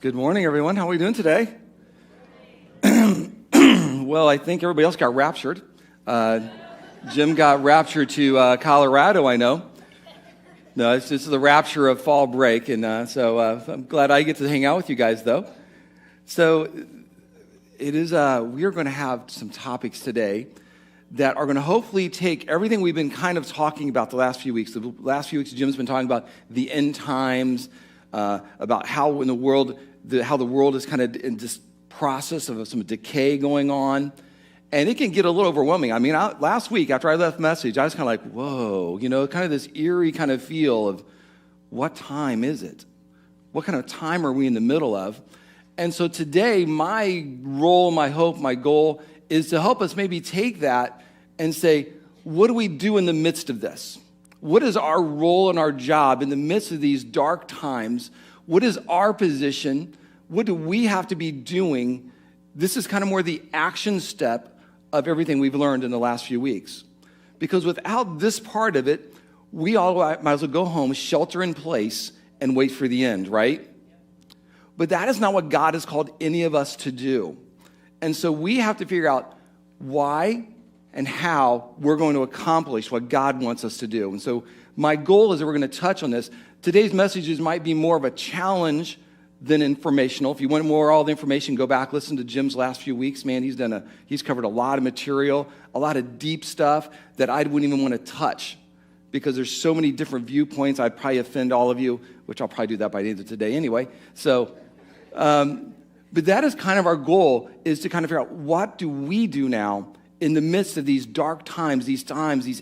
Good morning, everyone. How are we doing today? Well, I think everybody else got raptured. Jim got raptured to Colorado, I know. No, this is the rapture of fall break, and so I'm glad I get to hang out with you guys, though. So it is. We are going to have some topics today that are going to hopefully take everything we've been kind of talking about the last few weeks. The last few weeks, Jim's been talking about the end times, about how in the world, how the world is kind of in this process of some decay going on. And it can get a little overwhelming. I mean, last week after I left message, I was kind of like, whoa, kind of this eerie kind of feel of what time is it? What kind of time are we in the middle of? And so today, my role, my hope, my goal is to help us maybe take that and say, what do we do in the midst of this? What is our role and our job in the midst of these dark times? What is our position? What do we have to be doing? This is kind of more the action step of everything we've learned in the last few weeks. Because without this part of it, we all might as well go home, shelter in place, and wait for the end, right? But that is not what God has called any of us to do. And so we have to figure out why and how we're going to accomplish what God wants us to do. And so my goal is that we're going to touch on this. Today's messages might be more of a challenge than informational. If you want more all the information, go back, listen to Jim's last few weeks. Man, he's covered a lot of material, a lot of deep stuff that I wouldn't even want to touch because there's so many different viewpoints. I'd probably offend all of you, which I'll probably do that by the end of today anyway. So, but that is kind of our goal, is to kind of figure out what do we do now in the midst of these dark times, these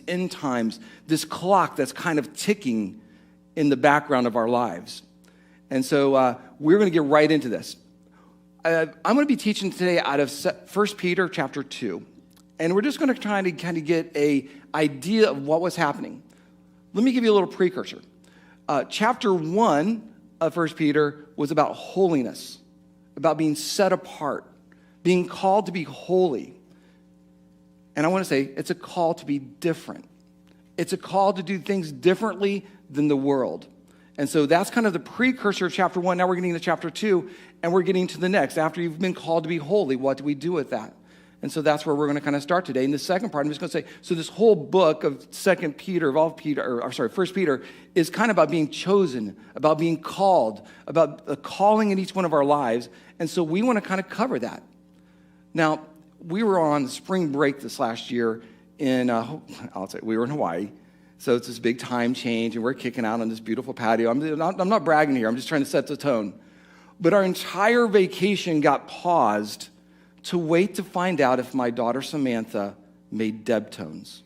end times, this clock that's kind of ticking in the background of our lives. And so we're going to get right into this. I'm going to be teaching today out of 1 Peter chapter 2. And we're just going to try to kind of get an idea of what was happening. Let me give you a little precursor. Chapter 1 of 1 Peter was about holiness, about being set apart, being called to be holy. And I want to say it's a call to be different. It's a call to do things differently than the world. And so that's kind of the precursor of chapter 1. Now we're getting to chapter 2, and we're getting to the next. After you've been called to be holy, what do we do with that? And so that's where we're going to kind of start today. In the second part, I'm just going to say, so this whole book of 1 Peter is kind of about being chosen, about being called, about the calling in each one of our lives. And so we want to kind of cover that. Now, we were on spring break this last year we were in Hawaii. So it's this big time change, and we're kicking out on this beautiful patio. I'm not bragging here. I'm just trying to set the tone. But our entire vacation got paused to wait to find out if my daughter Samantha made Debtones.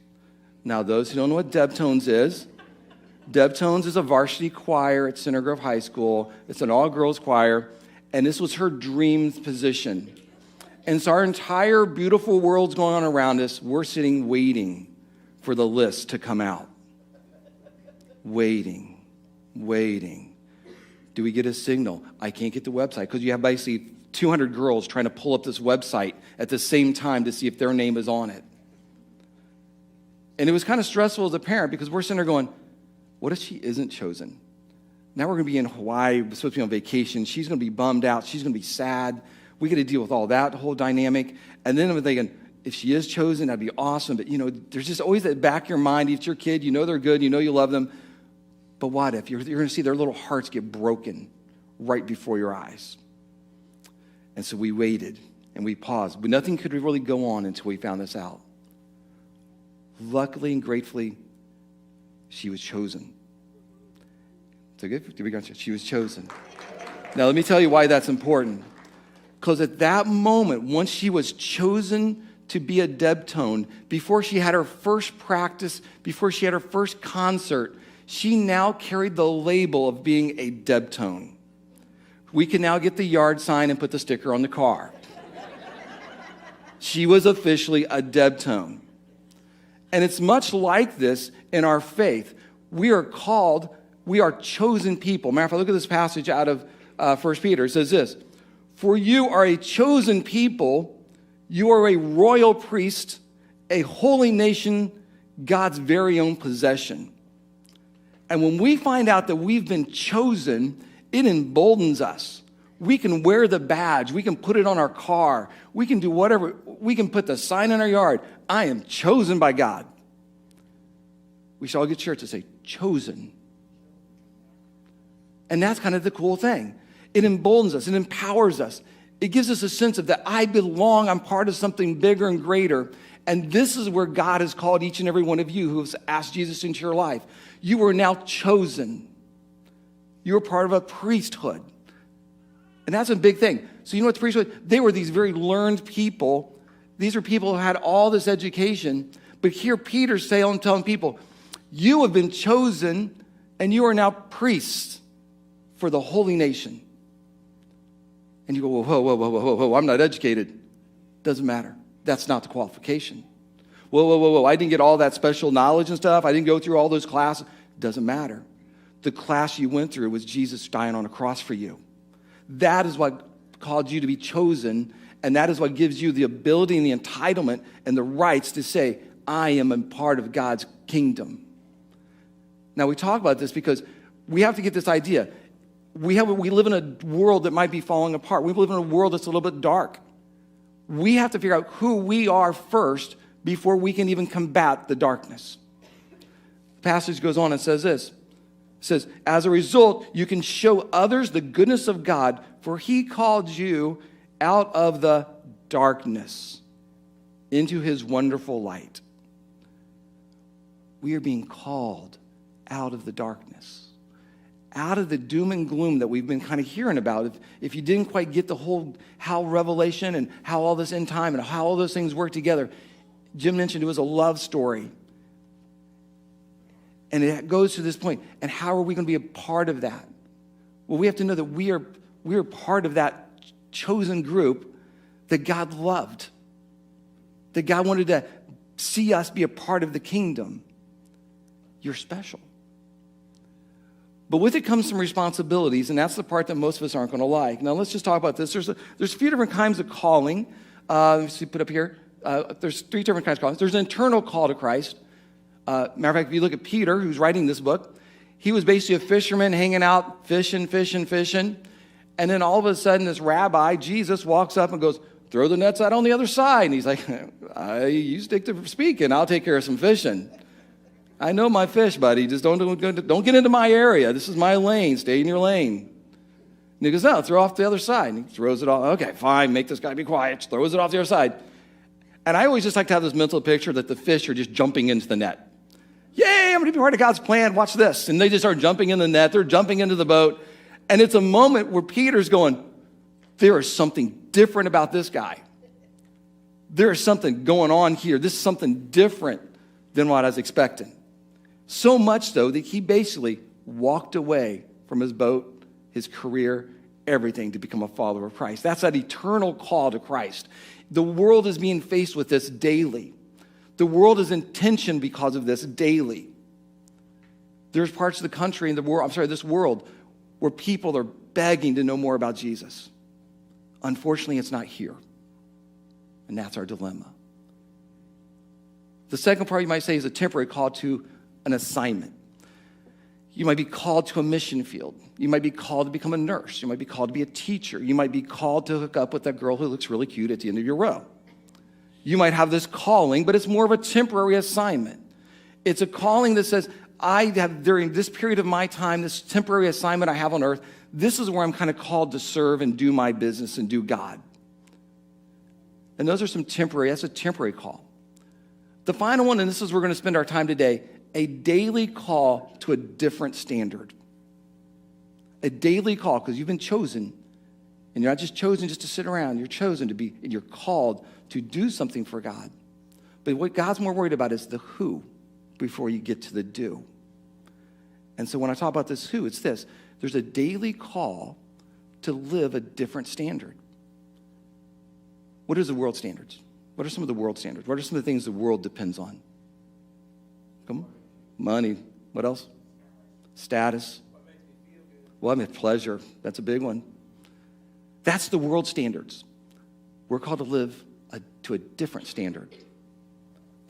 Now, those who don't know what Debtones is a varsity choir at Center Grove High School. It's an all-girls choir, and this was her dream position. And so our entire beautiful world's going on around us. We're sitting waiting for the list to come out. Waiting. Do we get a signal? I can't get the website because you have basically 200 girls trying to pull up this website at the same time to see if their name is on it. And it was kind of stressful as a parent because we're sitting there going, what if she isn't chosen? Now we're going to be in Hawaii, we're supposed to be on vacation. She's going to be bummed out. She's going to be sad. We got to deal with all that whole dynamic. And then I'm thinking, if she is chosen, that'd be awesome. But, there's just always that back of your mind. It's your kid. They're good. You love them. But what if you're going to see their little hearts get broken right before your eyes? And so we waited and we paused. But nothing could really go on until we found this out. Luckily and gratefully, she was chosen. So good? She was chosen. Now, let me tell you why that's important. Because at that moment, once she was chosen to be a Debtone, before she had her first practice, before she had her first concert, she now carried the label of being a Debtone. We can now get the yard sign and put the sticker on the car. She was officially a Debtone. And it's much like this in our faith. We are called, we are chosen people. Matter of fact, look at this passage out of 1 Peter. It says this, "For you are a chosen people, you are a royal priest, a holy nation, God's very own possession." And when we find out that we've been chosen, it emboldens us. We can wear the badge. We can put it on our car. We can do whatever. We can put the sign in our yard. I am chosen by God. We should all get shirts that say, chosen. And that's kind of the cool thing. It emboldens us. It empowers us. It gives us a sense of that I belong. I'm part of something bigger and greater. And this is where God has called each and every one of you who has asked Jesus into your life. You are now chosen. You are part of a priesthood. And that's a big thing. So you know what the priesthood? They were these very learned people. These are people who had all this education. But here Peter's telling people, you have been chosen and you are now priests for the holy nation. And you go, whoa, I'm not educated. Doesn't matter. That's not the qualification. Whoa, I didn't get all that special knowledge and stuff. I didn't go through all those classes. Doesn't matter. The class you went through was Jesus dying on a cross for you. That is what called you to be chosen, and that is what gives you the ability and the entitlement and the rights to say, I am a part of God's kingdom. Now, we talk about this because we have to get this idea. We live in a world that might be falling apart. We live in a world that's a little bit dark. We have to figure out who we are first before we can even combat the darkness. The passage goes on and says this. It says, as a result, you can show others the goodness of God, for he called you out of the darkness into his wonderful light. We are being called out of the darkness, out of the doom and gloom that we've been kind of hearing about. If you didn't quite get the whole how Revelation and how all this end time and how all those things work together, Jim mentioned it was a love story. And it goes to this point. And how are we going to be a part of that? Well, we have to know that we are part of that chosen group that God loved, that God wanted to see us be a part of the kingdom. You're special. But with it comes some responsibilities, and that's the part that most of us aren't going to like. Now, let's just talk about this. There's a few different kinds of calling. Let's see, put up here. There's 3 different kinds of callings. There's an internal call to Christ. Matter of fact, if you look at Peter, who's writing this book, he was basically a fisherman hanging out, fishing. And then all of a sudden, this rabbi, Jesus, walks up and goes, throw the nets out on the other side. And he's like, you stick to speaking. I'll take care of some fishing. I know my fish, buddy. Just don't get into my area. This is my lane. Stay in your lane. And he goes, no, throw off the other side. And he throws it off. Okay, fine. Make this guy be quiet. Throws it off the other side. And I always just like to have this mental picture that the fish are just jumping into the net. Yay, I'm going to be part of God's plan. Watch this. And they just start jumping in the net. They're jumping into the boat. And it's a moment where Peter's going, there is something different about this guy. There is something going on here. This is something different than what I was expecting. So much so that he basically walked away from his boat, his career, everything to become a follower of Christ. That's that eternal call to Christ. The world is being faced with this daily. The world is in tension because of this daily. There's parts of the country and this world where people are begging to know more about Jesus. Unfortunately, it's not here. And that's our dilemma. The second part you might say is a temporary call to an assignment. You might be called to a mission field. You might be called to become a nurse. You might be called to be a teacher. You might be called to hook up with that girl who looks really cute at the end of your row. You might have this calling, but it's more of a temporary assignment. It's a calling that says, I have, during this period of my time, this temporary assignment I have on earth, this is where I'm kind of called to serve and do my business and do God. And those are that's a temporary call. The final one, and this is where we're going to spend our time today, a daily call to a different standard. A daily call, because you've been chosen. And you're not just chosen just to sit around. You're chosen to be, and you're called to do something for God. But what God's more worried about is the who before you get to the do. And so when I talk about this who, it's this. There's a daily call to live a different standard. What is the world standards? What are some of the world standards? What are some of the things the world depends on? Come on. Money. What else? Status. Well, I mean, pleasure. That's a big one. That's the world standards. We're called to live to a different standard.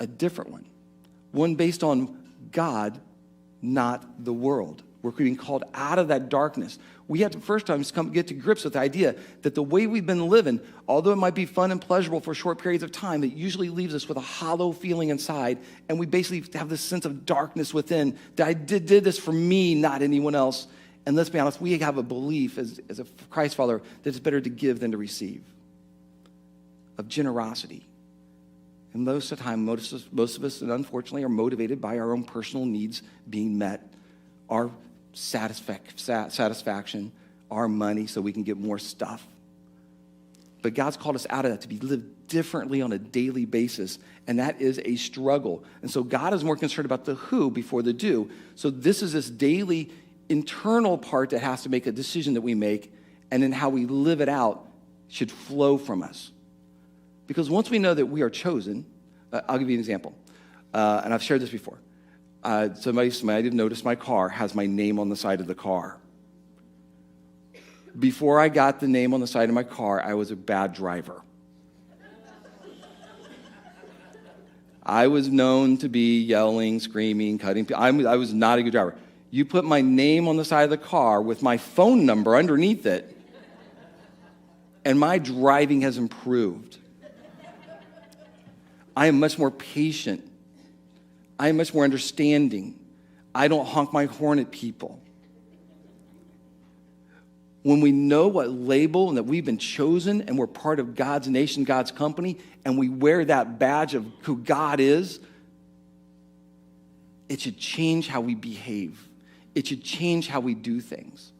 A different one. One based on God, not the world. We're being called out of that darkness. We have to first time get to grips with the idea that the way we've been living, although it might be fun and pleasurable for short periods of time, it usually leaves us with a hollow feeling inside, and we basically have this sense of darkness within, that I did this for me, not anyone else. And let's be honest, we have a belief as a Christ follower that it's better to give than to receive, of generosity. And most of the time, most of us, and unfortunately, are motivated by our own personal needs being met, our satisfaction, our money, so we can get more stuff. But God's called us out of that to be lived differently on a daily basis, and that is a struggle. And so God is more concerned about the who before the do. So this is this daily internal part that has to make a decision that we make, and then how we live it out should flow from us. Because once we know that we are chosen, I'll give you an example, and I've shared this before. Somebody didn't notice my car has my name on the side of the car. Before I got the name on the side of my car, I was a bad driver. I was known to be yelling, screaming, cutting. I was not a good driver. You put my name on the side of the car with my phone number underneath it, and my driving has improved. I am much more patient. I am much more understanding. I don't honk my horn at people. When we know what label and that we've been chosen and we're part of God's nation, God's company, and we wear that badge of who God is, it should change how we behave. It should change how we do things.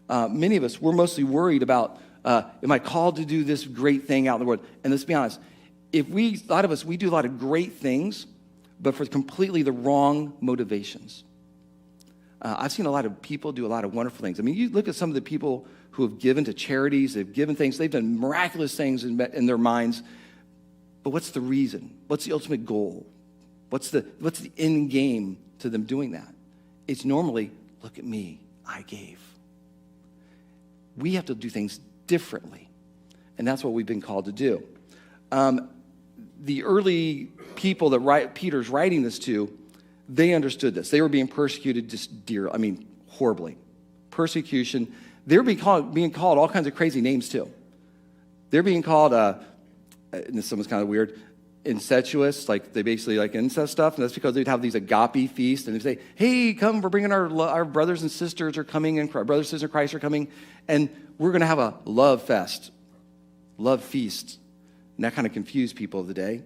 Many of us, we're mostly worried about, am I called to do this great thing out in the world? And let's be honest, a lot of us, we do a lot of great things, but for completely the wrong motivations. I've seen a lot of people do a lot of wonderful things. I mean, you look at some of the people who have given to charities, they've given things, they've done miraculous things in their minds. But what's the reason? What's the ultimate goal? What's the end game to them doing that? It's normally, look at me, I gave. We have to do things differently, and that's what we've been called to do. The early people that Peter's writing this to, they understood this. They were being persecuted horribly. Persecution. They were being called all kinds of crazy names too. They're being called, and this one's kind of weird, incestuous, like they basically like incest stuff, and that's because they'd have these agape feasts, and they'd say, hey, come, we're bringing our brothers and sisters are coming, and brothers and sisters of Christ are coming, and we're going to have a love fest, love feast. And that kind of confused people of the day.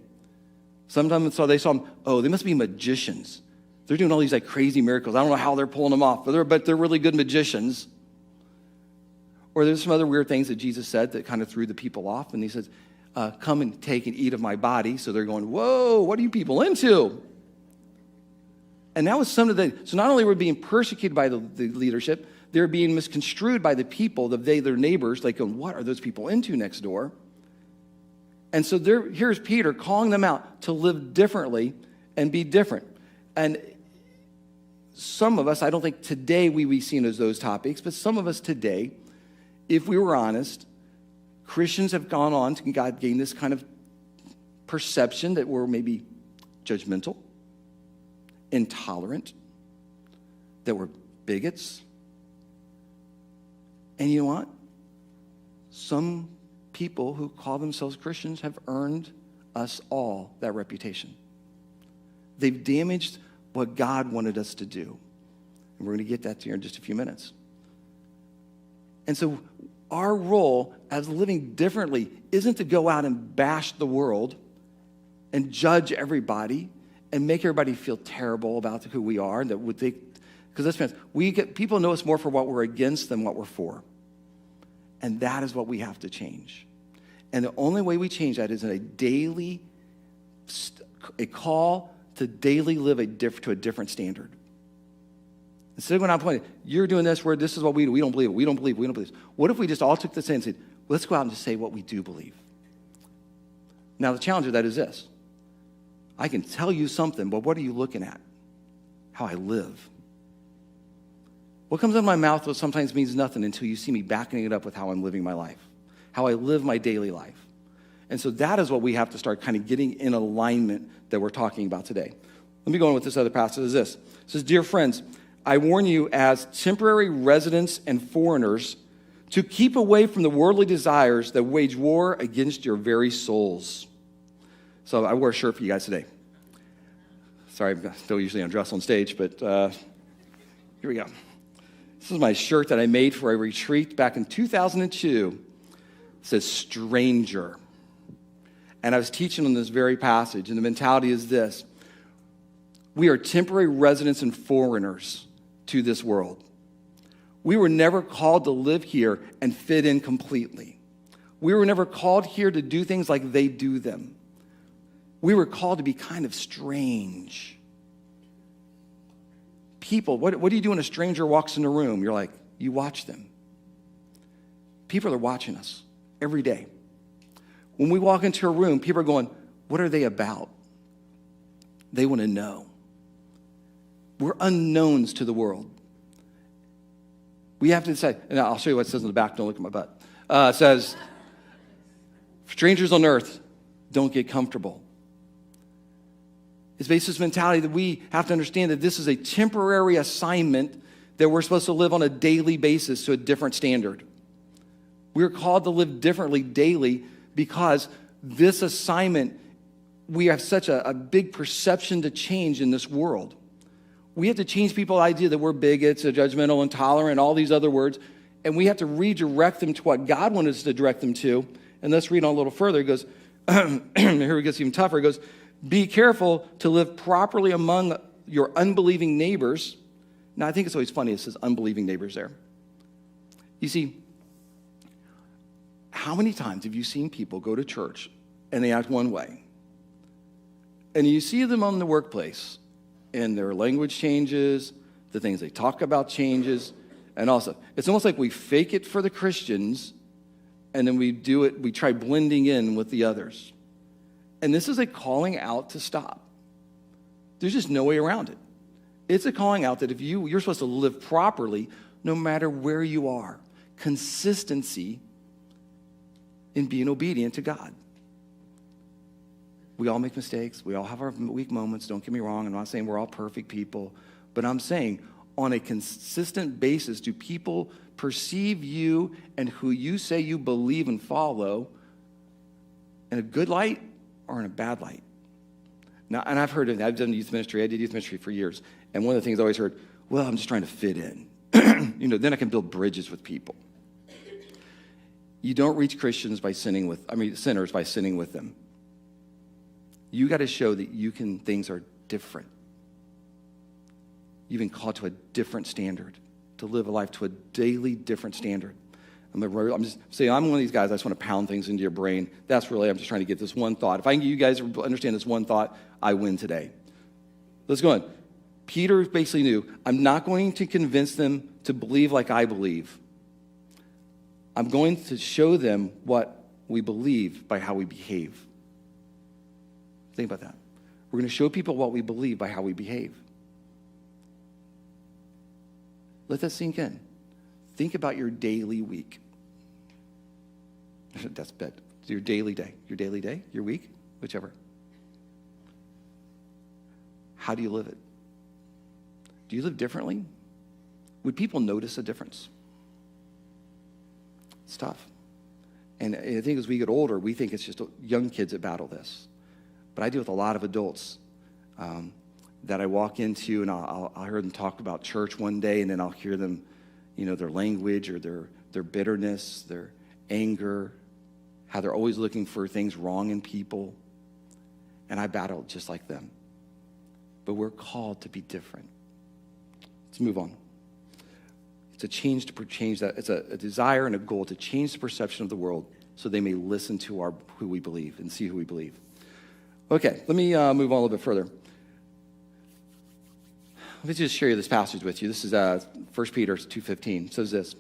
Sometimes they saw them, oh, they must be magicians. They're doing all these like crazy miracles. I don't know how they're pulling them off, but they're really good magicians. Or there's some other weird things that Jesus said that kind of threw the people off. And he says, come and take and eat of my body. So they're going, whoa, what are you people into? And that was some of the, so not only were we being persecuted by the leadership, they're being misconstrued by the people, their neighbors, like, what are those people into next door? And so here's Peter calling them out to live differently and be different. And some of us, I don't think today we be seen as those topics, but some of us today, if we were honest, Christians have gone on to gain this kind of perception that we're maybe judgmental, intolerant, that we're bigots. And you know what? Some people who call themselves Christians have earned us all that reputation. They've damaged what God wanted us to do. And we're going to get that to you in just a few minutes. And so our role as living differently isn't to go out and bash the world and judge everybody and make everybody feel terrible about who we are. And that would they, because let's be honest, people know us more for what we're against than what we're for. And that is what we have to change. And the only way we change that is in a call to daily live to a different standard. Instead of going out pointing, you're doing this, this is what we do. We don't believe it. We don't believe it. We don't believe this. What if we just all took this in and said, let's go out and just say what we do believe? Now, the challenge of that is this. I can tell you something, but what are you looking at? How I live. What comes out of my mouth sometimes means nothing until you see me backing it up with how I'm living my life, how I live my daily life. And so that is what we have to start kind of getting in alignment that we're talking about today. Let me go on with this other passage. Is this. It says, dear friends, I warn you as temporary residents and foreigners to keep away from the worldly desires that wage war against your very souls. So I wore a shirt for you guys today. Sorry, I'm still usually undressed on stage, but here we go. This is my shirt that I made for a retreat back in 2002. It says stranger. And I was teaching on this very passage, and the mentality is this. We are temporary residents and foreigners to this world. We were never called to live here and fit in completely. We were never called here to do things like they do them. We were called to be kind of strange. People, what do you do when a stranger walks in a room? You're like, you watch them. People are watching us every day. When we walk into a room, people are going, what are they about? They want to know. We're unknowns to the world. We have to decide, and I'll show you what it says in the back, don't look at my butt. It says, strangers on earth, don't get comfortable. It's based on this mentality that we have to understand that this is a temporary assignment that we're supposed to live on a daily basis to a different standard. We're called to live differently daily because this assignment, we have such a big perception to change in this world. We have to change people's idea that we're bigots, judgmental, intolerant, all these other words, and we have to redirect them to what God wanted us to direct them to. And let's read on a little further. It goes, here it gets even tougher. It goes, be careful to live properly among your unbelieving neighbors. Now, I think it's always funny it says unbelieving neighbors there. You see, how many times have you seen people go to church and they act one way? And you see them on the workplace and their language changes, the things they talk about changes, and also, it's almost like we fake it for the Christians and then we try blending in with the others. And this is a calling out to stop. There's just no way around it. It's a calling out that if you're supposed to live properly no matter where you are. Consistency in being obedient to God. We all make mistakes. We all have our weak moments. Don't get me wrong. I'm not saying we're all perfect people. But I'm saying on a consistent basis, do people perceive you and who you say you believe and follow in a good light or in a bad light? Now, and I've heard it. I've done youth ministry. I did youth ministry for years. And one of the things I always heard, well, I'm just trying to fit in. Then I can build bridges with people. You don't reach sinners by sinning with them. You got to show that things are different. You've been called to a different standard, to live a life to a daily different standard. I'm just saying, I'm one of these guys, I just want to pound things into your brain. I'm just trying to get this one thought. If I can get you guys to understand this one thought, I win today. Let's go on. Peter basically knew, I'm not going to convince them to believe like I believe. I'm going to show them what we believe by how we behave. Think about that. We're going to show people what we believe by how we behave. Let that sink in. Think about your daily week. That's bad. Your daily day. Your daily day? Your week? Whichever. How do you live it? Do you live differently? Would people notice a difference? It's tough. And I think as we get older, we think it's just young kids that battle this. But I deal with a lot of adults that I walk into, and I'll hear them talk about church one day, and then I'll hear them, their language or their bitterness, their anger, how they're always looking for things wrong in people. And I battle just like them. But we're called to be different. Let's move on. It's a change to change that. It's a desire and a goal to change the perception of the world so they may listen to who we believe and see who we believe. Okay, let me move on a little bit further. Let me just share this passage with you. This is 1 Peter 2:15. It says this.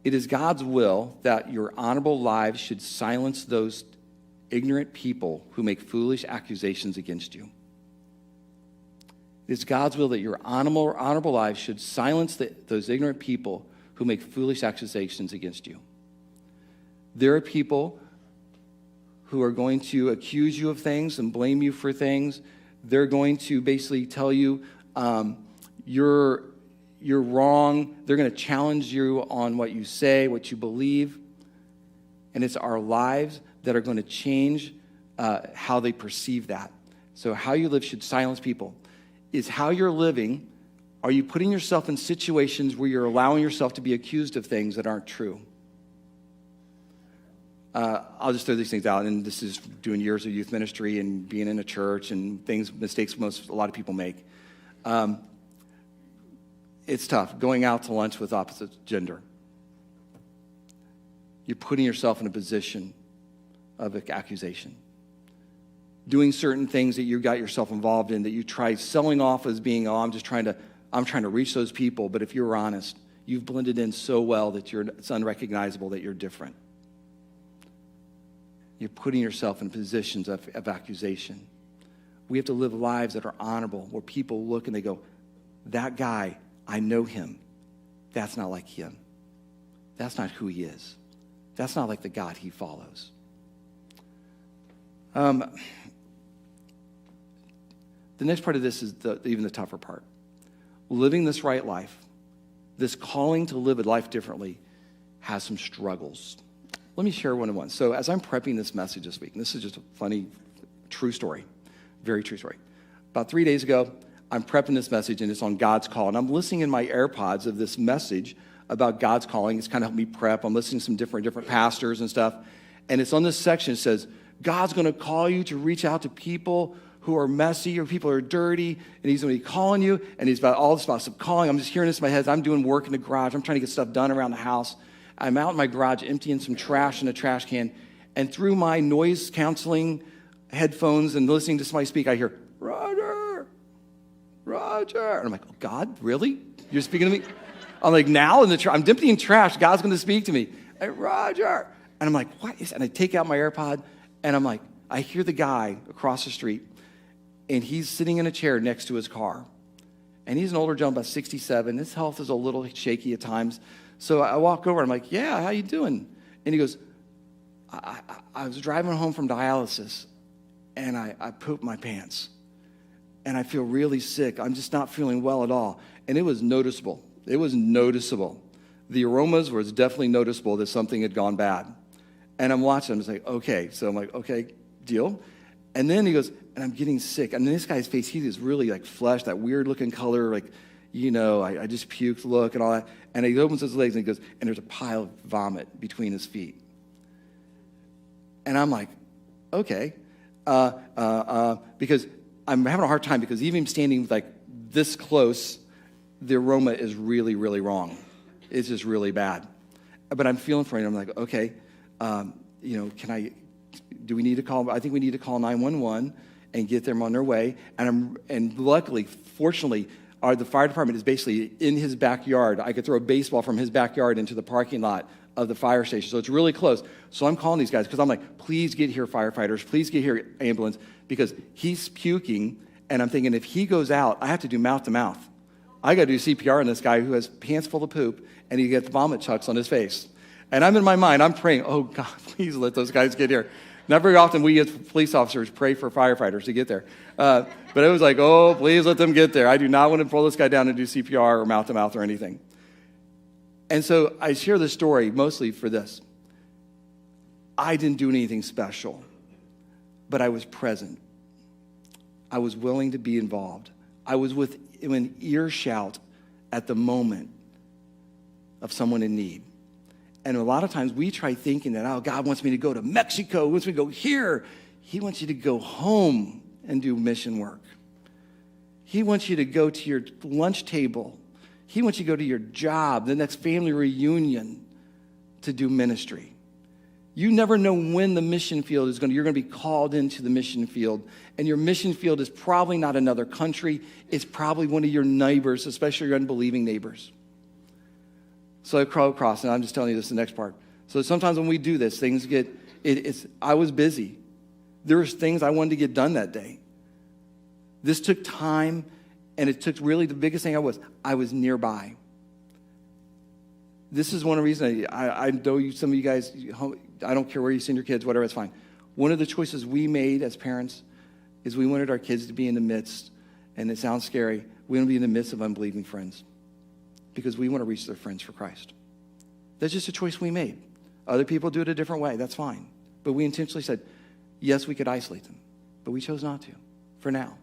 It is God's will that your honorable lives should silence those ignorant people who make foolish accusations against you. It is God's will that your honorable lives should silence those ignorant people who make foolish accusations against you. There are people who are going to accuse you of things and blame you for things. They're going to basically tell you you're wrong. They're going to challenge you on what you say, what you believe. And it's our lives that are going to change how they perceive that. So how you live should silence people. Is how you're living, are you putting yourself in situations where you're allowing yourself to be accused of things that aren't true? I'll just throw these things out, and this is doing years of youth ministry and being in a church and mistakes a lot of people make. It's tough going out to lunch with opposite gender. You're putting yourself in a position of accusation. Doing certain things that you got yourself involved in that you try selling off as being, I'm trying to reach those people. But if you're honest, you've blended in so well that it's unrecognizable that you're different. You're putting yourself in positions of accusation. We have to live lives that are honorable, where people look and they go, that guy, I know him. That's not like him. That's not who he is. That's not like the God he follows. The next part of this is even the tougher part. Living this right life, this calling to live a life differently, has some struggles. Let me share one. So as I'm prepping this message this week, and this is just a funny, true story, very true story. About 3 days ago, I'm prepping this message, and it's on God's call. And I'm listening in my AirPods of this message about God's calling. It's kind of helped me prep. I'm listening to some different pastors and stuff. And it's on this section. It says, God's going to call you to reach out to people who are messy or people who are dirty, and he's going to be calling you, and he's about all this about some calling. I'm just hearing this in my head. I'm doing work in the garage. I'm trying to get stuff done around the house. I'm out in my garage emptying some trash in a trash can, and through my noise canceling headphones and listening to somebody speak, I hear, Roger. And I'm like, oh, God, really? You're speaking to me? I'm like, now I'm emptying trash. God's going to speak to me. Hey, Roger. And I'm like, what is that? And I take out my AirPod, and I'm like, I hear the guy across the street, and he's sitting in a chair next to his car. And he's an older gentleman, about 67. His health is a little shaky at times. So I walk over, I'm like, yeah, how you doing? And he goes, I was driving home from dialysis, and I pooped my pants. And I feel really sick. I'm just not feeling well at all. And it was noticeable. It was noticeable. The aromas was definitely noticeable that something had gone bad. And I'm watching. I'm like, okay. So I'm like, okay, deal. And then he goes, and I'm getting sick. And this guy's face, he is really like flesh, that weird looking color, like, I just puked look and all that. And he opens his legs and he goes, and there's a pile of vomit between his feet. And I'm like, okay. Because I'm having a hard time, because even standing like this close, the aroma is really, really wrong. It's just really bad. But I'm feeling for him. I'm like, okay, do we need to call? I think we need to call 911 and get them on their way. And luckily, fortunately, the fire department is basically in his backyard. I could throw a baseball from his backyard into the parking lot of the fire station. So it's really close. So I'm calling these guys because I'm like, please get here, firefighters. Please get here, ambulance, because he's puking. And I'm thinking, if he goes out, I have to do mouth to mouth. I got to do CPR on this guy who has pants full of poop, and he gets vomit chucks on his face. And I'm in my mind, I'm praying, oh, God, please let those guys get here. Not very often we as police officers pray for firefighters to get there. But it was like, oh, please let them get there. I do not want to pull this guy down and do CPR or mouth-to-mouth or anything. And so I share this story mostly for this. I didn't do anything special, but I was present. I was willing to be involved. I was within earshot at the moment of someone in need. And a lot of times we try thinking that, oh, God wants me to go to Mexico, wants me to go here. He wants you to go home and do mission work. He wants you to go to your lunch table. He wants you to go to your job, the next family reunion, to do ministry. You never know when the mission field is you're going to be called into the mission field. And your mission field is probably not another country. It's probably one of your neighbors, especially your unbelieving neighbors. So I crawl across, and I'm just telling you this the next part. So sometimes when we do this, things get, I was busy. There was things I wanted to get done that day. This took time, and it took really the biggest thing I was nearby. This is one of the reasons I know some of you guys, I don't care where you send your kids, whatever, it's fine. One of the choices we made as parents is we wanted our kids to be in the midst, and it sounds scary, we want to be in the midst of unbelieving friends because we want to reach their friends for Christ. That's just a choice we made. Other people do it a different way. That's fine. But we intentionally said, yes, we could isolate them, but we chose not to for now.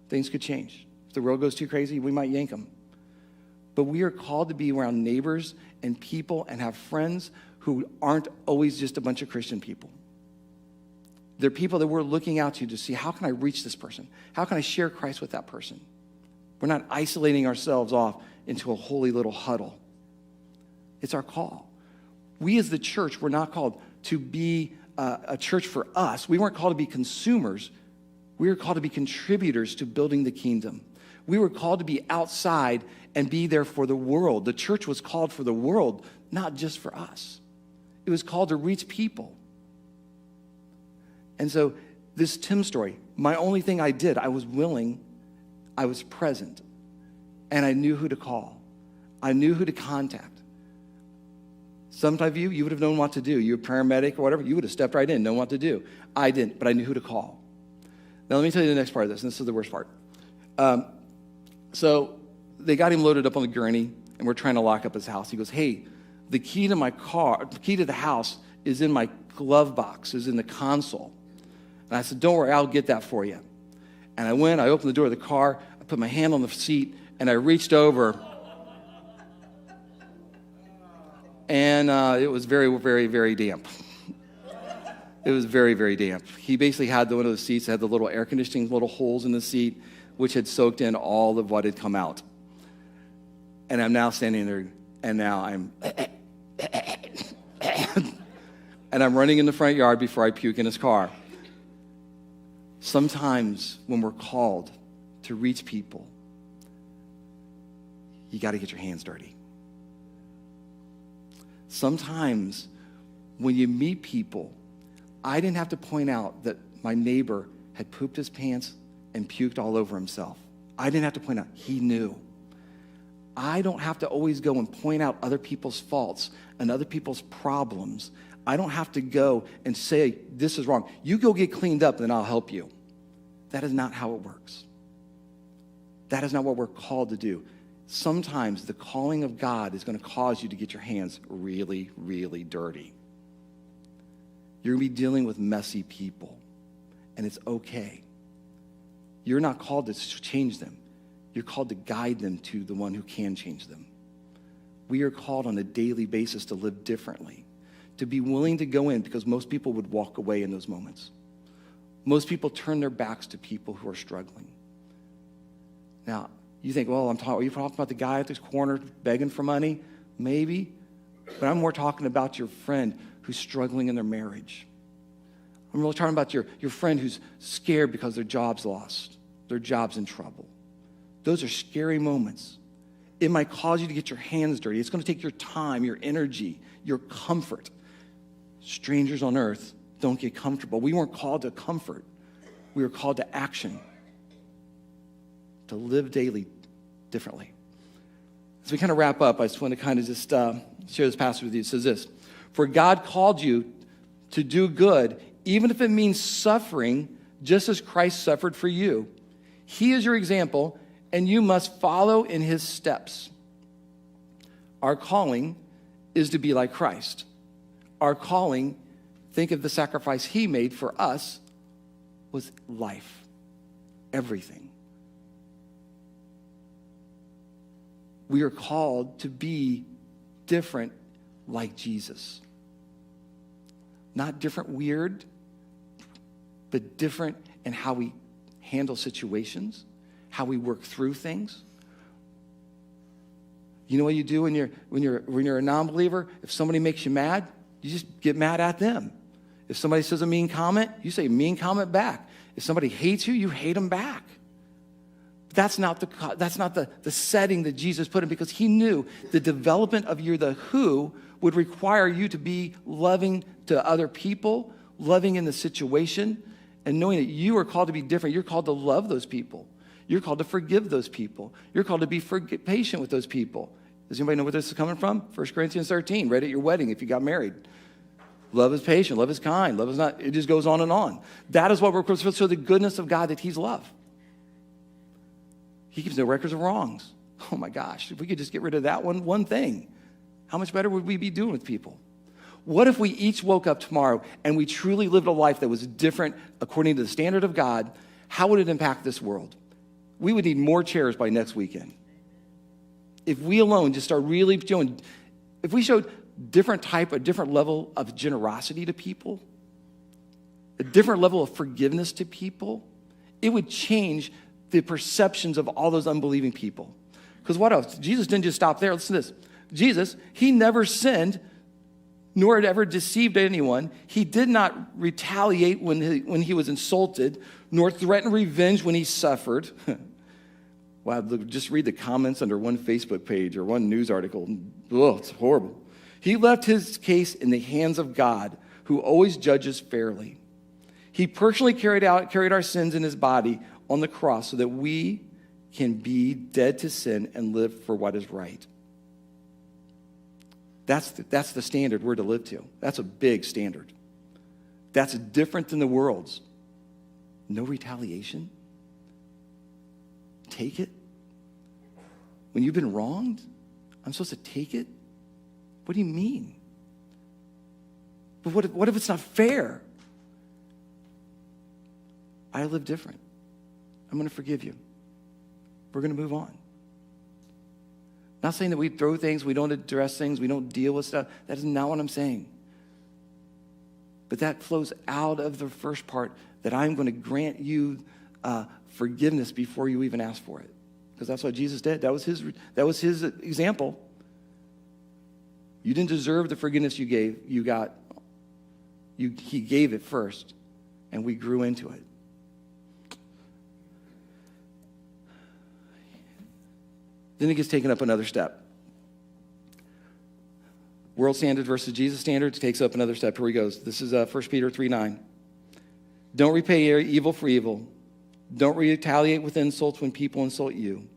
Things could change. If the world goes too crazy, we might yank them. But we are called to be around neighbors and people and have friends who aren't always just a bunch of Christian people. They're people that we're looking out to see, how can I reach this person? How can I share Christ with that person? We're not isolating ourselves off into a holy little huddle. It's our call. We as the church were not called to be a church for us. We weren't called to be consumers. We were called to be contributors to building the kingdom. We were called to be outside and be there for the world. The church was called for the world, not just for us. It was called to reach people. And so this Tim story, my only thing I did, I was willing, I was present, and I knew who to call. I knew who to contact. Some of you would have known what to do. You're a paramedic or whatever, you would have stepped right in, known what to do. I didn't, but I knew who to call. Now let me tell you the next part of this, and this is the worst part. So they got him loaded up on the gurney, and we're trying to lock up his house. He goes, hey, the key to my car, the key to the house is in my glove box, is in the console. And I said, don't worry, I'll get that for you. And I went, I opened the door of the car, I put my hand on the seat, and I reached over. And it was very, very, very damp. It was very, very damp. He basically had one of the seats that had the little air conditioning, little holes in the seat, which had soaked in all of what had come out. And I'm now standing there, and now I'm... and I'm running in the front yard before I puke in his car. Sometimes when we're called to reach people, you got to get your hands dirty. Sometimes when you meet people, I didn't have to point out that my neighbor had pooped his pants and puked all over himself. I didn't have to point out. He knew. I don't have to always go and point out other people's faults and other people's problems. I don't have to go and say, this is wrong. You go get cleaned up, then I'll help you. That is not how it works. That is not what we're called to do. Sometimes the calling of God is going to cause you to get your hands really, really dirty. You're going to be dealing with messy people, and it's okay. You're not called to change them. You're called to guide them to the one who can change them. We are called on a daily basis to live differently, to be willing to go in, because most people would walk away in those moments. Most people turn their backs to people who are struggling. Now, you think, well, are you talking about the guy at this corner begging for money? Maybe. But I'm more talking about your friend who's struggling in their marriage. I'm really talking about your friend who's scared because their job's lost, their job's in trouble. Those are scary moments. It might cause you to get your hands dirty. It's going to take your time, your energy, your comfort. Strangers on earth don't get comfortable. We weren't called to comfort. We were called to action, to live daily differently. As we kind of wrap up, I just want to kind of just share this passage with you. It says this: for God called you to do good, even if it means suffering, just as Christ suffered for you. He is your example, and you must follow in his steps. Our calling is to be like Christ. Our calling, think of the sacrifice he made for us, was life, everything. We are called to be different like Jesus. Not different weird, but different in how we handle situations, how we work through things. You know what you do when you're a non-believer? If somebody makes you mad, you just get mad at them. If somebody says a mean comment, you say a mean comment back. If somebody hates you, you hate them back. That's not the setting that Jesus put in, because he knew the development of the who would require you to be loving to other people, loving in the situation, and knowing that you are called to be different. You're called to love those people. You're called to forgive those people. You're called to be patient with those people. Does anybody know where this is coming from? 1 Corinthians 13, right at your wedding if you got married. Love is patient. Love is kind. Love is not, it just goes on and on. That is what we're supposed to show, the goodness of God, that he's love. He keeps no records of wrongs. Oh my gosh, if we could just get rid of that one thing, how much better would we be doing with people? What if we each woke up tomorrow and we truly lived a life that was different according to the standard of God? How would it impact this world? We would need more chairs by next weekend. If we alone just start really showing, if we showed a different level of generosity to people, a different level of forgiveness to people, it would change the perceptions of all those unbelieving people. Because what else? Jesus didn't just stop there. Listen to this. Jesus, he never sinned, nor had ever deceived anyone. He did not retaliate when he was insulted, nor threaten revenge when he suffered. Wow, just read the comments under one Facebook page or one news article. Oh, it's horrible. He left his case in the hands of God, who always judges fairly. He personally carried our sins in his body on the cross so that we can be dead to sin and live for what is right. That's the standard we're to live to. That's a big standard. That's different than the world's. No retaliation. Take it. When you've been wronged, I'm supposed to take it? What do you mean? But what if it's not fair? I live different. I'm going to forgive you. We're going to move on. Not saying that we throw things, we don't address things, we don't deal with stuff. That is not what I'm saying. But that flows out of the first part, that I'm going to grant you forgiveness before you even ask for it. Because that's what Jesus did. That was his example. You didn't deserve the forgiveness you got. He gave it first, and we grew into it. Then it gets taken up another step. World standard versus Jesus standard takes up another step. Here he goes. This is 1 Peter 3:9. Don't repay evil for evil. Don't retaliate with insults when people insult you.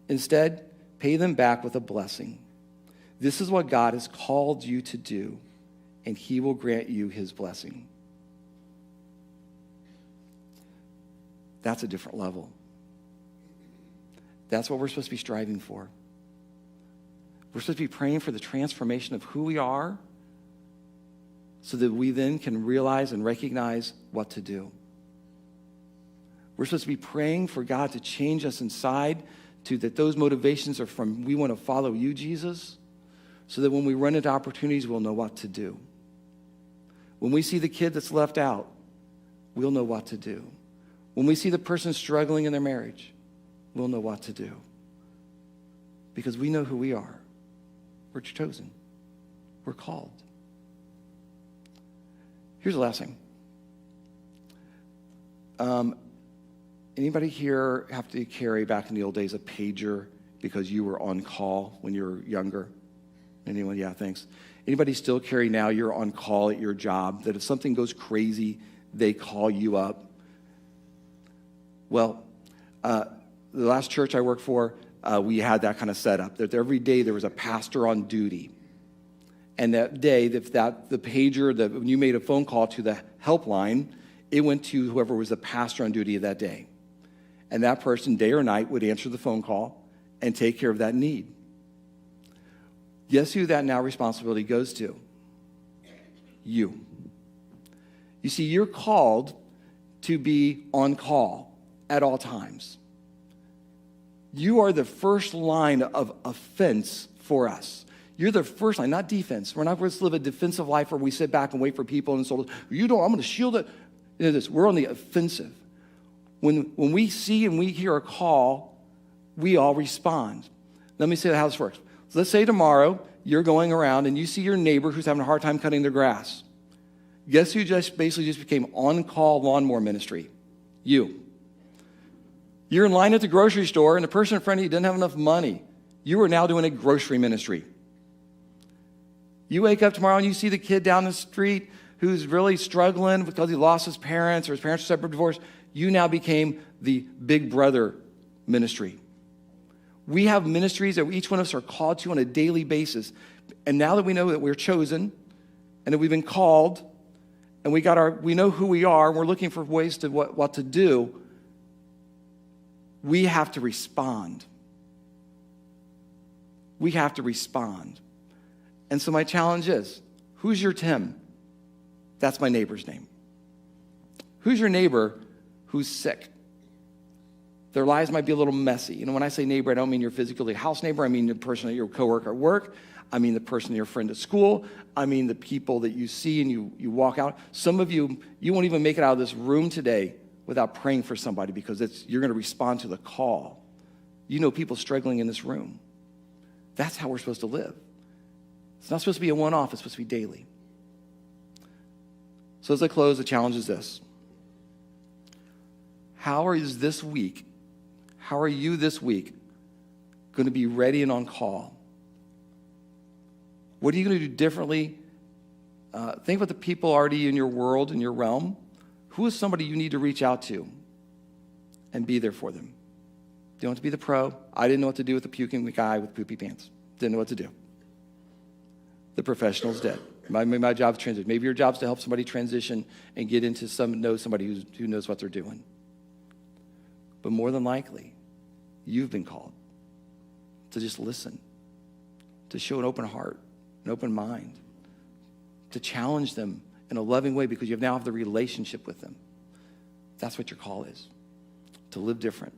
Instead, pay them back with a blessing. This is what God has called you to do, and he will grant you his blessing. That's a different level. That's what we're supposed to be striving for. We're supposed to be praying for the transformation of who we are so that we then can realize and recognize what to do. We're supposed to be praying for God to change us inside to that those motivations are from we want to follow you, Jesus, so that when we run into opportunities, we'll know what to do. When we see the kid that's left out, we'll know what to do. When we see the person struggling in their marriage, we'll know what to do. Because we know who we are. We're chosen. We're called. Here's the last thing. Anybody here have to carry, back in the old days, a pager because you were on call when you were younger? Anyone? Yeah, thanks. Anybody still carry now, you're on call at your job, that if something goes crazy, they call you up? Well, the last church I worked for, we had that kind of setup, that every day there was a pastor on duty. And that day, the pager, when you made a phone call to the helpline, it went to whoever was the pastor on duty that day. And that person, day or night, would answer the phone call and take care of that need. Guess who that now responsibility goes to? You. You see, you're called to be on call at all times. You are the first line of offense for us. You're the first line, not defense. We're not supposed to live a defensive life where we sit back and wait for people and so I'm going to shield it. You know, we're on the offensive. When we see and we hear a call, we all respond. Let me say how this works. So let's say tomorrow you're going around and you see your neighbor who's having a hard time cutting their grass. Guess who basically became on-call lawnmower ministry? You. You're in line at the grocery store and the person in front of you didn't have enough money. You are now doing a grocery ministry. You wake up tomorrow and you see the kid down the street who's really struggling because he lost his parents or his parents were separate, divorced. You now became the big brother ministry. We have ministries that each one of us are called to on a daily basis. And now that we know that we're chosen and that we've been called and we know who we are and we're looking for ways to what to do, we have to respond. We have to respond. And so my challenge is, who's your Tim? That's my neighbor's name. Who's your neighbor who's sick? Their lives might be a little messy. When I say neighbor, I don't mean your physically house neighbor. I mean the person that your coworker at work. I mean the person, your friend at school. I mean the people that you see and you walk out. Some of you won't even make it out of this room today without praying for somebody because you're going to respond to the call. You know people struggling in this room. That's how we're supposed to live. It's not supposed to be a one-off. It's supposed to be daily. So as I close, the challenge is this. How are you this week going to be ready and on call? What are you going to do differently? Think about the people already in your world, in your realm. Who is somebody you need to reach out to and be there for them? You don't have to be the pro. I didn't know what to do with the puking guy with poopy pants. Didn't know what to do. The professional's dead. My job is transition. Maybe your job is to help somebody transition and get into know somebody who knows what they're doing. But more than likely, you've been called to just listen, to show an open heart, an open mind, to challenge them in a loving way because you now have the relationship with them. That's what your call is, to live different.